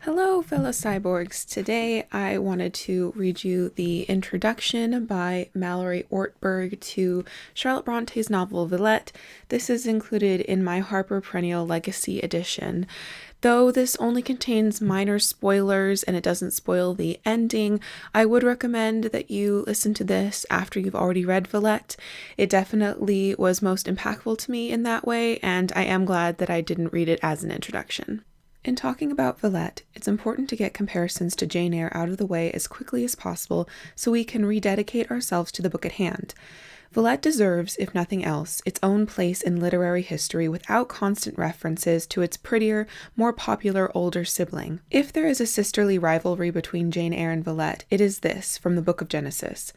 Hello, fellow cyborgs. Today I wanted to read you the introduction by Mallory Ortberg to Charlotte Bronte's novel Villette. This is included in my Harper Perennial Legacy edition. Though this only contains minor spoilers and it doesn't spoil the ending, I would recommend that you listen to this after you've already read Villette. It definitely was most impactful to me in that way, and I am glad that I didn't read it as an introduction. In talking about Villette, it's important to get comparisons to Jane Eyre out of the way as quickly as possible so we can rededicate ourselves to the book at hand. Villette deserves, if nothing else, its own place in literary history without constant references to its prettier, more popular older sibling. If there is a sisterly rivalry between Jane Eyre and Villette, it is this, from the Book of Genesis.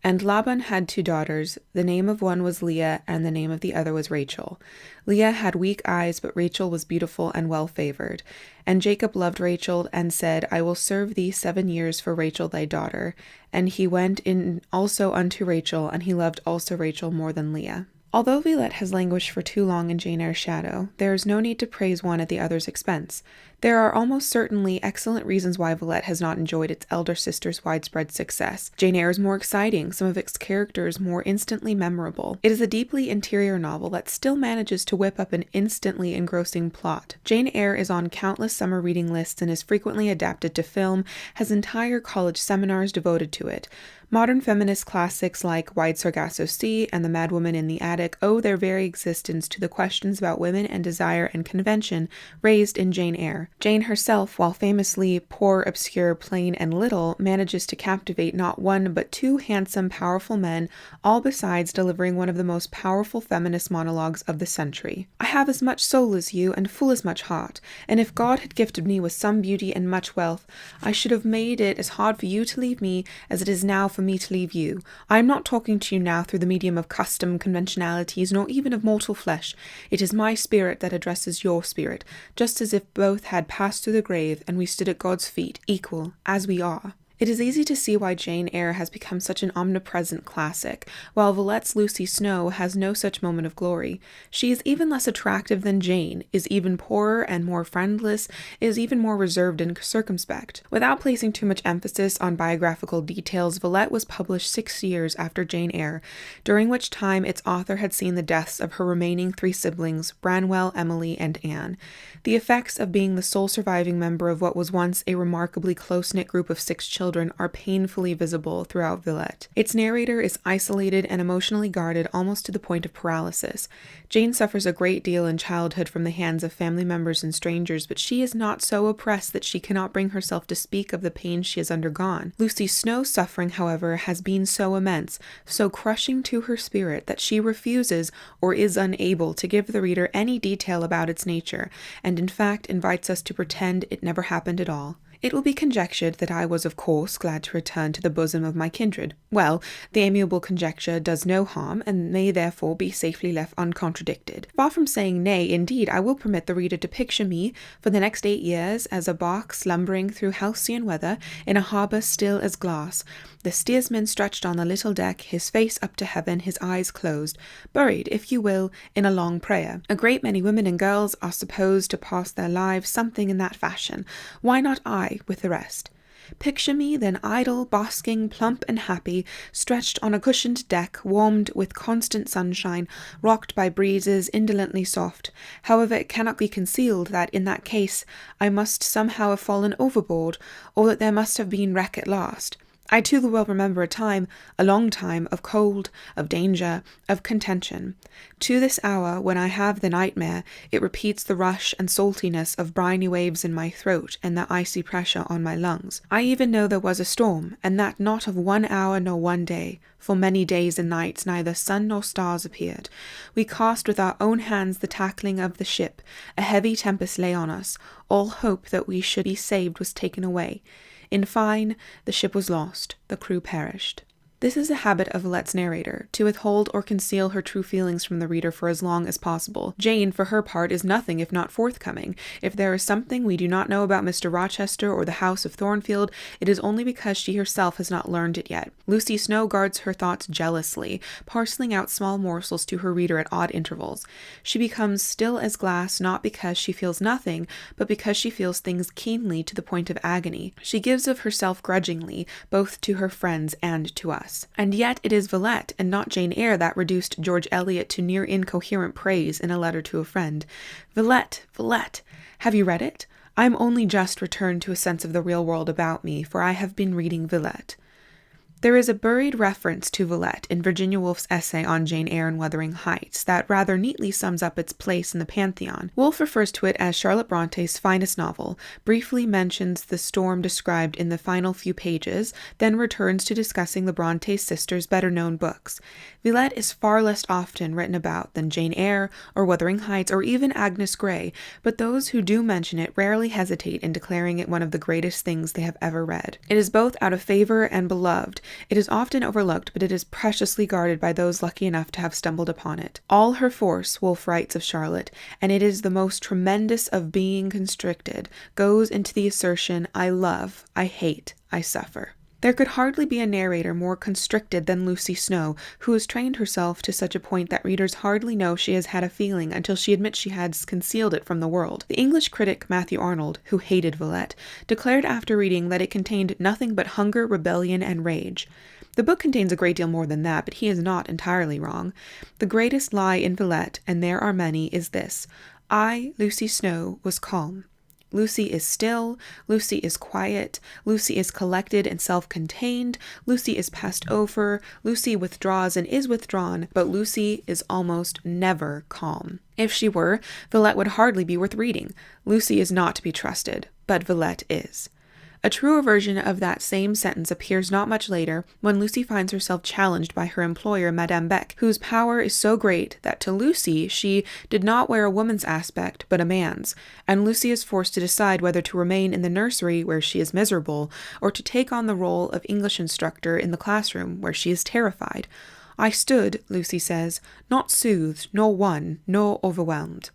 And Laban had 2 daughters. The name of one was Leah, and the name of the other was Rachel. Leah had weak eyes, but Rachel was beautiful and well-favored. And Jacob loved Rachel, and said, I will serve thee 7 years for Rachel thy daughter. And he went in also unto Rachel, and he loved also Rachel more than Leah. Although Villette has languished for too long in Jane Eyre's shadow, there is no need to praise one at the other's expense. There are almost certainly excellent reasons why Villette has not enjoyed its elder sister's widespread success. Jane Eyre is more exciting, some of its characters more instantly memorable. It is a deeply interior novel that still manages to whip up an instantly engrossing plot. Jane Eyre is on countless summer reading lists and is frequently adapted to film, has entire college seminars devoted to it. Modern feminist classics like Wide Sargasso Sea and The Madwoman in the Attic owe their very existence to the questions about women and desire and convention raised in Jane Eyre. Jane herself, while famously poor, obscure, plain, and little, manages to captivate not one but 2 handsome, powerful men, all besides delivering one of the most powerful feminist monologues of the century. I have as much soul as you, and full as much heart, and if God had gifted me with some beauty and much wealth, I should have made it as hard for you to leave me as it is now for me to leave you. I am not talking to you now through the medium of custom, conventionalities, nor even of mortal flesh. It is my spirit that addresses your spirit, just as if both had passed through the grave and we stood at God's feet, equal, as we are. It is easy to see why Jane Eyre has become such an omnipresent classic, while Villette's Lucy Snowe has no such moment of glory. She is even less attractive than Jane, is even poorer and more friendless, is even more reserved and circumspect. Without placing too much emphasis on biographical details, Villette was published 6 years after Jane Eyre, during which time its author had seen the deaths of her remaining 3 siblings, Branwell, Emily, and Anne. The effects of being the sole surviving member of what was once a remarkably close-knit group of 6 children are painfully visible throughout Villette. Its narrator is isolated and emotionally guarded almost to the point of paralysis. Jane suffers a great deal in childhood from the hands of family members and strangers, but she is not so oppressed that she cannot bring herself to speak of the pain she has undergone. Lucy Snowe's suffering, however, has been so immense, so crushing to her spirit, that she refuses or is unable to give the reader any detail about its nature, and in fact invites us to pretend it never happened at all. It will be conjectured that I was, of course, glad to return to the bosom of my kindred. Well, the amiable conjecture does no harm, and may therefore be safely left uncontradicted. Far from saying nay, indeed, I will permit the reader to picture me, for the next 8 years, as a bark slumbering through halcyon weather, in a harbour still as glass, the steersman stretched on the little deck, his face up to heaven, his eyes closed, buried, if you will, in a long prayer. A great many women and girls are supposed to pass their lives something in that fashion. Why not I, with the rest? Picture me then idle, basking, plump and happy, stretched on a cushioned deck, warmed with constant sunshine, rocked by breezes indolently soft. However, it cannot be concealed that, in that case, I must somehow have fallen overboard, or that there must have been wreck at last. I too well remember a time, a long time, of cold, of danger, of contention. To this hour, when I have the nightmare, it repeats the rush and saltiness of briny waves in my throat and the icy pressure on my lungs. I even know there was a storm, and that not of 1 hour nor 1 day. For many days and nights neither sun nor stars appeared. We cast with our own hands the tackling of the ship. A heavy tempest lay on us. All hope that we should be saved was taken away. In fine, the ship was lost, the crew perished. This is a habit of Villette's narrator, to withhold or conceal her true feelings from the reader for as long as possible. Jane, for her part, is nothing if not forthcoming. If there is something we do not know about Mr. Rochester or the House of Thornfield, it is only because she herself has not learned it yet. Lucy Snowe guards her thoughts jealously, parceling out small morsels to her reader at odd intervals. She becomes still as glass not because she feels nothing, but because she feels things keenly to the point of agony. She gives of herself grudgingly, both to her friends and to us. And yet it is Villette and not Jane Eyre that reduced George Eliot to near incoherent praise in a letter to a friend. Villette, Villette, have you read it? I am only just returned to a sense of the real world about me, for I have been reading Villette. There is a buried reference to Villette in Virginia Woolf's essay on Jane Eyre and Wuthering Heights that rather neatly sums up its place in the pantheon. Woolf refers to it as Charlotte Bronte's finest novel, briefly mentions the storm described in the final few pages, then returns to discussing the Bronte sisters' better-known books. Villette is far less often written about than Jane Eyre or Wuthering Heights or even Agnes Grey, but those who do mention it rarely hesitate in declaring it one of the greatest things they have ever read. It is both out of favor and beloved. It is often overlooked, but it is preciously guarded by those lucky enough to have stumbled upon it. All her force, Woolf writes of Charlotte, and it is the most tremendous of being constricted, goes into the assertion, I love, I hate, I suffer. There could hardly be a narrator more constricted than Lucy Snowe, who has trained herself to such a point that readers hardly know she has had a feeling until she admits she has concealed it from the world. The English critic Matthew Arnold, who hated Villette, declared after reading that it contained nothing but hunger, rebellion, and rage. The book contains a great deal more than that, but he is not entirely wrong. The greatest lie in Villette, and there are many, is this: I, Lucy Snowe, was calm. Lucy is still, Lucy is quiet, Lucy is collected and self-contained, Lucy is passed over, Lucy withdraws and is withdrawn, but Lucy is almost never calm. If she were, Villette would hardly be worth reading. Lucy is not to be trusted, but Villette is. A truer version of that same sentence appears not much later, when Lucy finds herself challenged by her employer, Madame Beck, whose power is so great that to Lucy she did not wear a woman's aspect, but a man's, and Lucy is forced to decide whether to remain in the nursery, where she is miserable, or to take on the role of English instructor in the classroom, where she is terrified. I stood, Lucy says, not soothed, nor won, nor overwhelmed.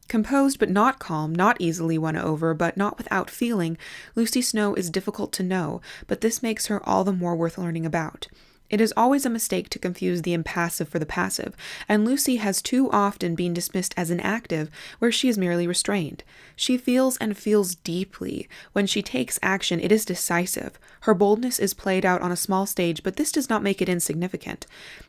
Composed but not calm, not easily won over, but not without feeling, Lucy Snowe is difficult to know, but this makes her all the more worth learning about. It is always a mistake to confuse the impassive for the passive, and Lucy has too often been dismissed as inactive, where she is merely restrained. She feels and feels deeply. When she takes action, it is decisive. Her boldness is played out on a small stage, but this does not make it insignificant.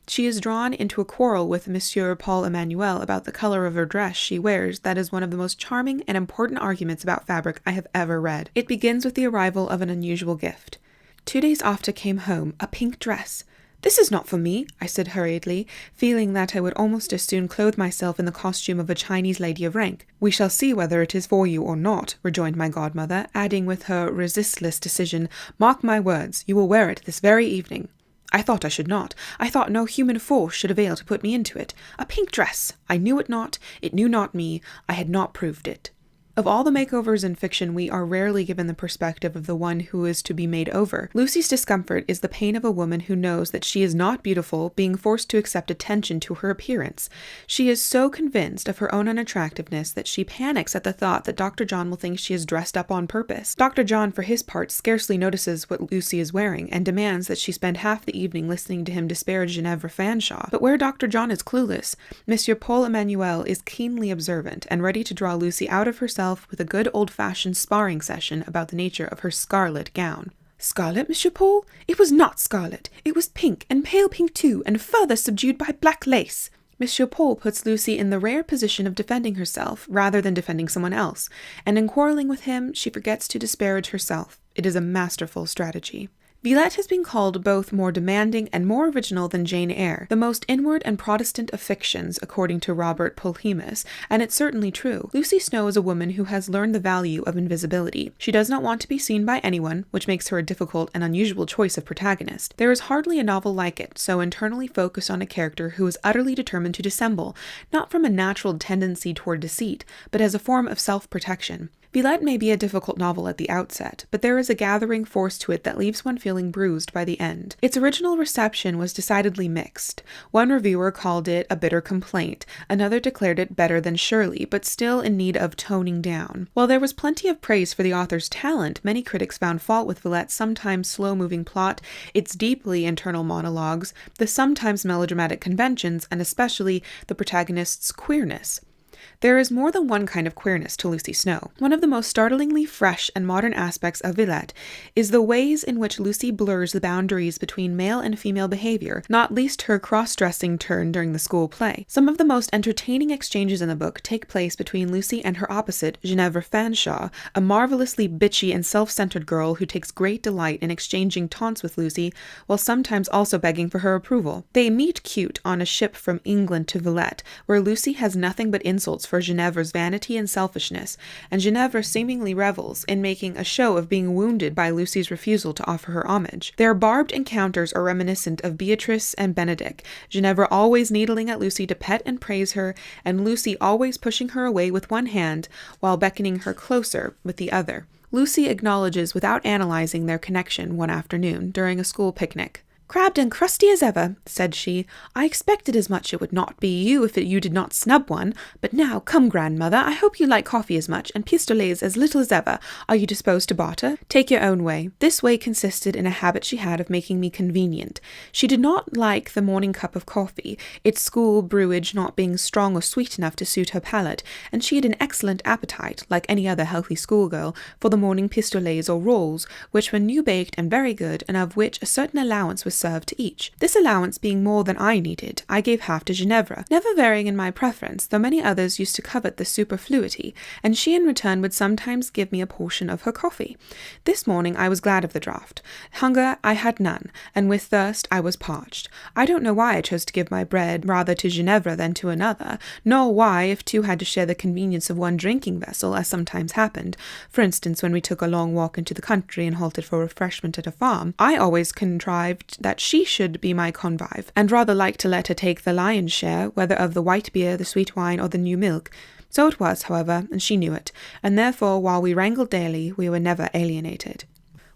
She is drawn into a quarrel with Monsieur Paul Emmanuel about the color of her dress she wears. That is one of the most charming and important arguments about fabric I have ever read. It begins with the arrival of an unusual gift. 2 days after came home, a pink dress. This is not for me, I said hurriedly, feeling that I would almost as soon clothe myself in the costume of a Chinese lady of rank. We shall see whether it is for you or not, rejoined my godmother, adding with her resistless decision, mark my words, you will wear it this very evening. I thought I should not. I thought no human force should avail to put me into it. A pink dress. I knew it not. It knew not me. I had not proved it. Of all the makeovers in fiction, we are rarely given the perspective of the one who is to be made over. Lucy's discomfort is the pain of a woman who knows that she is not beautiful, being forced to accept attention to her appearance. She is so convinced of her own unattractiveness that she panics at the thought that Dr. John will think she is dressed up on purpose. Dr. John, for his part, scarcely notices what Lucy is wearing, and demands that she spend half the evening listening to him disparage Ginevra Fanshawe. But where Dr. John is clueless, Monsieur Paul Emmanuel is keenly observant, and ready to draw Lucy out of herself with a good old-fashioned sparring session about the nature of her scarlet gown. Scarlet, Monsieur Paul? It was not scarlet. It was pink, and pale pink too, and further subdued by black lace. Monsieur Paul puts Lucy in the rare position of defending herself rather than defending someone else, and in quarreling with him, she forgets to disparage herself. It is a masterful strategy. Villette has been called both more demanding and more original than Jane Eyre, the most inward and Protestant of fictions, according to Robert Polhemus, and it's certainly true. Lucy Snowe is a woman who has learned the value of invisibility. She does not want to be seen by anyone, which makes her a difficult and unusual choice of protagonist. There is hardly a novel like it, so internally focused on a character who is utterly determined to dissemble, not from a natural tendency toward deceit, but as a form of self-protection. Villette may be a difficult novel at the outset, but there is a gathering force to it that leaves one feeling bruised by the end. Its original reception was decidedly mixed. One reviewer called it a bitter complaint, another declared it better than Shirley, but still in need of toning down. While there was plenty of praise for the author's talent, many critics found fault with Villette's sometimes slow-moving plot, its deeply internal monologues, the sometimes melodramatic conventions, and especially the protagonist's queerness. There is more than one kind of queerness to Lucy Snowe. One of the most startlingly fresh and modern aspects of Villette is the ways in which Lucy blurs the boundaries between male and female behavior, not least her cross-dressing turn during the school play. Some of the most entertaining exchanges in the book take place between Lucy and her opposite, Ginevra Fanshawe, a marvelously bitchy and self-centered girl who takes great delight in exchanging taunts with Lucy, while sometimes also begging for her approval. They meet cute on a ship from England to Villette, where Lucy has nothing but insults for Ginevra's vanity and selfishness, and Ginevra seemingly revels in making a show of being wounded by Lucy's refusal to offer her homage. Their barbed encounters are reminiscent of Beatrice and Benedick, Ginevra always needling at Lucy to pet and praise her, and Lucy always pushing her away with one hand while beckoning her closer with the other. Lucy acknowledges without analyzing their connection one afternoon during a school picnic. "Crabbed and crusty as ever," said she. "I expected as much. It would not be you if you did not snub one. But now, come, grandmother, I hope you like coffee as much, and pistolets as little as ever. Are you disposed to barter? Take your own way." This way consisted in a habit she had of making me convenient. She did not like the morning cup of coffee, its school brewage not being strong or sweet enough to suit her palate, and she had an excellent appetite, like any other healthy schoolgirl, for the morning pistolets or rolls, which were new-baked and very good, and of which a certain allowance was served to each. This allowance being more than I needed, I gave half to Ginevra, never varying in my preference, though many others used to covet the superfluity, and she in return would sometimes give me a portion of her coffee. This morning I was glad of the draught. Hunger I had none, and with thirst I was parched. I don't know why I chose to give my bread rather to Ginevra than to another, nor why, if two had to share the convenience of one drinking vessel, as sometimes happened, for instance when we took a long walk into the country and halted for refreshment at a farm, I always contrived that she should be my convive, and rather liked to let her take the lion's share, whether of the white beer, the sweet wine, or the new milk. So it was, however, and she knew it, and therefore, while we wrangled daily, we were never alienated.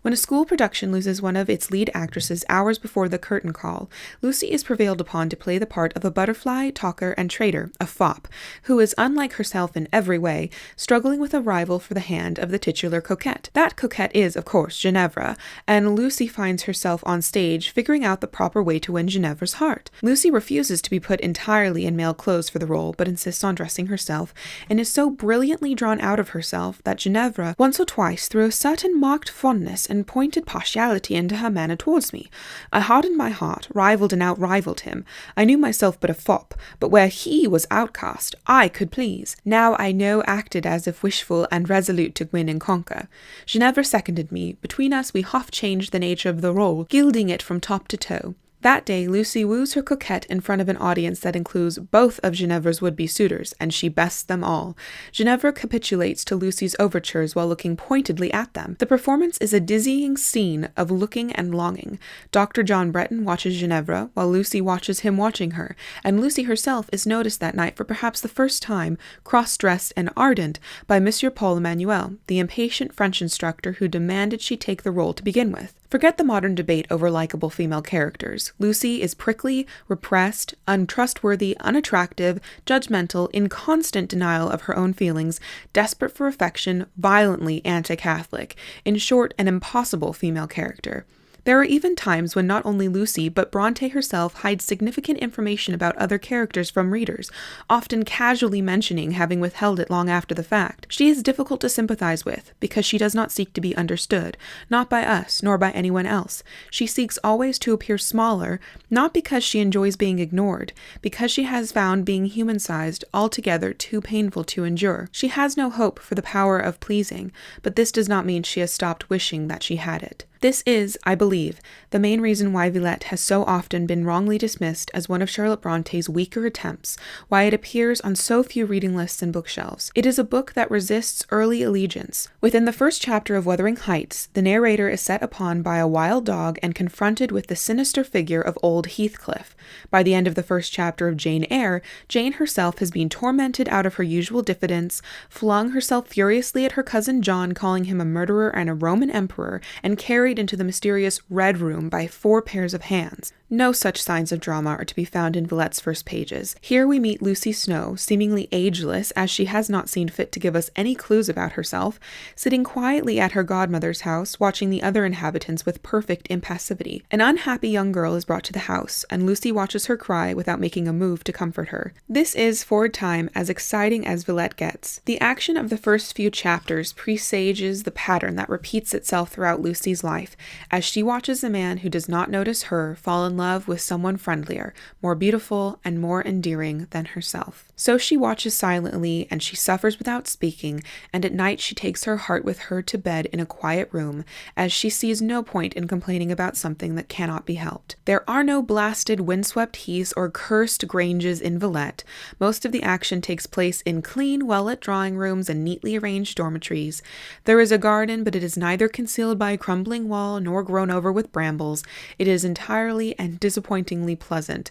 When a school production loses one of its lead actresses hours before the curtain call, Lucy is prevailed upon to play the part of a butterfly, talker, and traitor, a fop, who is unlike herself in every way, struggling with a rival for the hand of the titular coquette. That coquette is, of course, Ginevra, and Lucy finds herself on stage figuring out the proper way to win Ginevra's heart. Lucy refuses to be put entirely in male clothes for the role, but insists on dressing herself, and is so brilliantly drawn out of herself that Ginevra once or twice threw a certain marked fondness and pointed partiality into her manner towards me. I hardened my heart, rivaled and out-rivaled him. I knew myself but a fop, but where he was outcast, I could please. Now I acted as if wishful and resolute to win and conquer. Ginevra seconded me. Between us we half-changed the nature of the role, gilding it from top to toe. That day, Lucy woos her coquette in front of an audience that includes both of Ginevra's would-be suitors, and she bests them all. Ginevra capitulates to Lucy's overtures while looking pointedly at them. The performance is a dizzying scene of looking and longing. Dr. John Bretton watches Ginevra, while Lucy watches him watching her, and Lucy herself is noticed that night for perhaps the first time, cross-dressed and ardent, by Monsieur Paul Emmanuel, the impatient French instructor who demanded she take the role to begin with. Forget the modern debate over likable female characters. Lucy is prickly, repressed, untrustworthy, unattractive, judgmental, in constant denial of her own feelings, desperate for affection, violently anti-Catholic. In short, an impossible female character. There are even times when not only Lucy, but Bronte herself hides significant information about other characters from readers, often casually mentioning having withheld it long after the fact. She is difficult to sympathize with, because she does not seek to be understood, not by us, nor by anyone else. She seeks always to appear smaller, not because she enjoys being ignored, because she has found being human-sized altogether too painful to endure. She has no hope for the power of pleasing, but this does not mean she has stopped wishing that she had it. This is, I believe, the main reason why Villette has so often been wrongly dismissed as one of Charlotte Bronte's weaker attempts, why it appears on so few reading lists and bookshelves. It is a book that resists early allegiance. Within the first chapter of Wuthering Heights, the narrator is set upon by a wild dog and confronted with the sinister figure of old Heathcliff. By the end of the first chapter of Jane Eyre, Jane herself has been tormented out of her usual diffidence, flung herself furiously at her cousin John, calling him a murderer and a Roman emperor, and carried into the mysterious Red Room by 4 pairs of hands. No such signs of drama are to be found in Villette's first pages. Here we meet Lucy Snowe, seemingly ageless as she has not seen fit to give us any clues about herself, sitting quietly at her godmother's house, watching the other inhabitants with perfect impassivity. An unhappy young girl is brought to the house, and Lucy watches her cry without making a move to comfort her. This is, for a time, as exciting as Villette gets. The action of the first few chapters presages the pattern that repeats itself throughout Lucy's life, as she watches a man who does not notice her fall in love with someone friendlier, more beautiful, and more endearing than herself. So she watches silently, and she suffers without speaking, and at night she takes her heart with her to bed in a quiet room, as she sees no point in complaining about something that cannot be helped. There are no blasted, windswept heaths or cursed granges in Villette. Most of the action takes place in clean, well-lit drawing rooms and neatly arranged dormitories. There is a garden, but it is neither concealed by a crumbling wall nor grown over with brambles. It is entirely and disappointingly pleasant.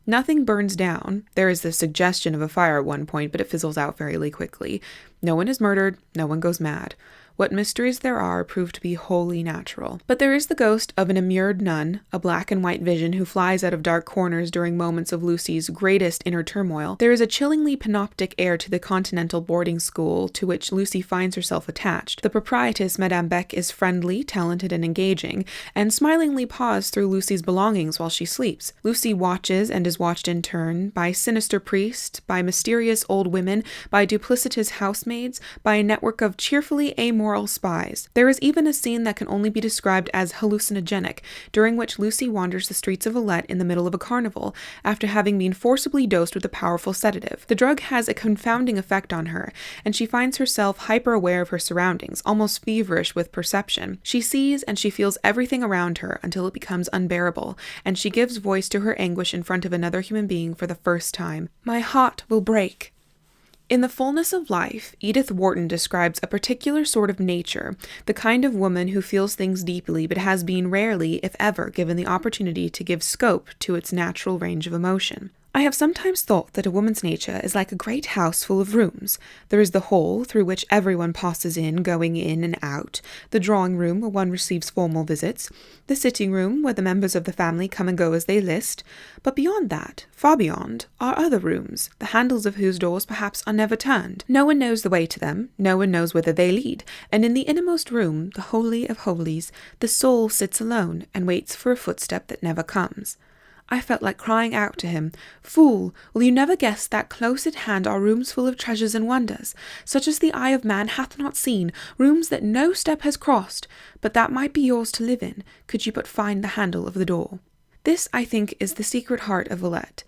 Nothing burns down. There is the suggestion of a fire at one point, but it fizzles out fairly quickly. No one is murdered. No one goes mad. What mysteries there are prove to be wholly natural. But there is the ghost of an immured nun, a black and white vision who flies out of dark corners during moments of Lucy's greatest inner turmoil. There is a chillingly panoptic air to the continental boarding school to which Lucy finds herself attached. The proprietress, Madame Beck, is friendly, talented, and engaging, and smilingly paws through Lucy's belongings while she sleeps. Lucy watches and is watched in turn by sinister priests, by mysterious old women, by duplicitous housemaids, by a network of cheerfully amoral spies. There is even a scene that can only be described as hallucinogenic, during which Lucy wanders the streets of Villette in the middle of a carnival, after having been forcibly dosed with a powerful sedative. The drug has a confounding effect on her, and she finds herself hyper-aware of her surroundings, almost feverish with perception. She sees and she feels everything around her until it becomes unbearable, and she gives voice to her anguish in front of another human being for the first time. "My heart will break." In The Fullness of Life, Edith Wharton describes a particular sort of nature, the kind of woman who feels things deeply but has been rarely, if ever, given the opportunity to give scope to its natural range of emotion. I have sometimes thought that a woman's nature is like a great house full of rooms. There is the hall, through which everyone passes in, going in and out, the drawing room where one receives formal visits, the sitting room where the members of the family come and go as they list, but beyond that, far beyond, are other rooms, the handles of whose doors perhaps are never turned. No one knows the way to them, no one knows whither they lead, and in the innermost room, the holy of holies, the soul sits alone and waits for a footstep that never comes. I felt like crying out to him, "Fool, will you never guess that close at hand are rooms full of treasures and wonders, such as the eye of man hath not seen, rooms that no step has crossed, but that might be yours to live in, could you but find the handle of the door." This, I think, is the secret heart of Villette.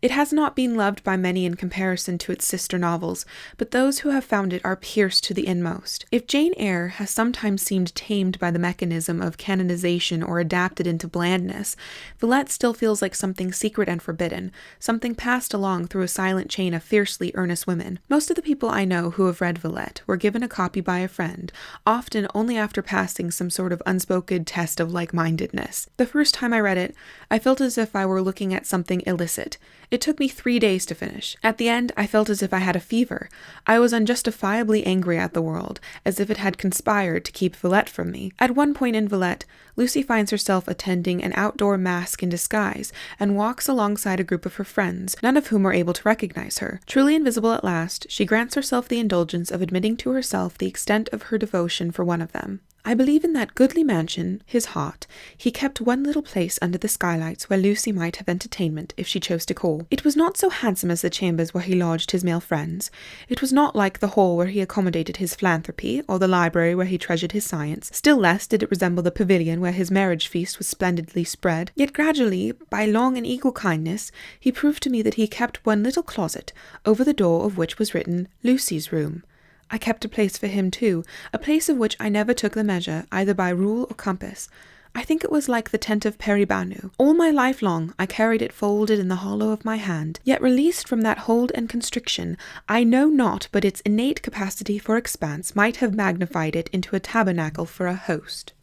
It has not been loved by many in comparison to its sister novels, but those who have found it are pierced to the inmost. If Jane Eyre has sometimes seemed tamed by the mechanism of canonization or adapted into blandness, Villette still feels like something secret and forbidden, something passed along through a silent chain of fiercely earnest women. Most of the people I know who have read Villette were given a copy by a friend, often only after passing some sort of unspoken test of like-mindedness. The first time I read it, I felt as if I were looking at something illicit. It took me 3 days to finish. At the end, I felt as if I had a fever. I was unjustifiably angry at the world, as if it had conspired to keep Villette from me. At one point in Villette, Lucy finds herself attending an outdoor masque in disguise, and walks alongside a group of her friends, none of whom are able to recognize her. Truly invisible at last, she grants herself the indulgence of admitting to herself the extent of her devotion for one of them. I believe in that goodly mansion, his heart, he kept one little place under the skylights where Lucy might have entertainment if she chose to call. It was not so handsome as the chambers where he lodged his male friends. It was not like the hall where he accommodated his philanthropy, or the library where he treasured his science. Still less did it resemble the pavilion where his marriage feast was splendidly spread. Yet gradually, by long and equal kindness, he proved to me that he kept one little closet, over the door of which was written, "Lucy's room." I kept a place for him too, a place of which I never took the measure, either by rule or compass. I think it was like the tent of Peribanu. All my life long I carried it folded in the hollow of my hand, yet released from that hold and constriction, I know not but its innate capacity for expanse might have magnified it into a tabernacle for a host.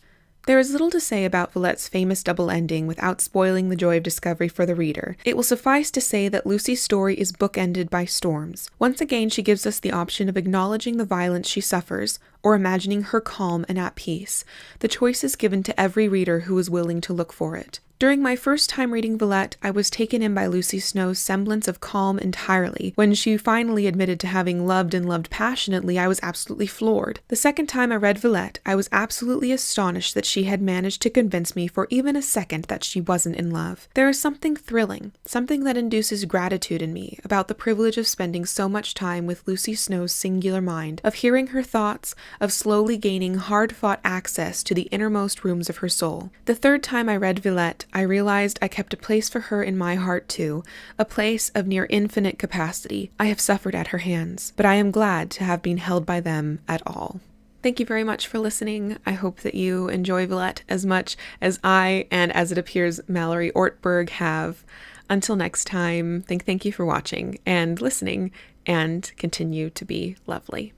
There is little to say about Villette's famous double ending without spoiling the joy of discovery for the reader. It will suffice to say that Lucy's story is bookended by storms. Once again, she gives us the option of acknowledging the violence she suffers, or imagining her calm and at peace. The choice is given to every reader who is willing to look for it. During my first time reading Villette, I was taken in by Lucy Snow's semblance of calm entirely. When she finally admitted to having loved and loved passionately, I was absolutely floored. The second time I read Villette, I was absolutely astonished that she had managed to convince me for even a second that she wasn't in love. There is something thrilling, something that induces gratitude in me about the privilege of spending so much time with Lucy Snow's singular mind, of hearing her thoughts, of slowly gaining hard-fought access to the innermost rooms of her soul. The third time I read Villette, I realized I kept a place for her in my heart too, a place of near infinite capacity. I have suffered at her hands, but I am glad to have been held by them at all. Thank you very much for listening. I hope that you enjoy Villette as much as I, and as it appears Mallory Ortberg, have. Until next time, thank you for watching and listening, and continue to be lovely.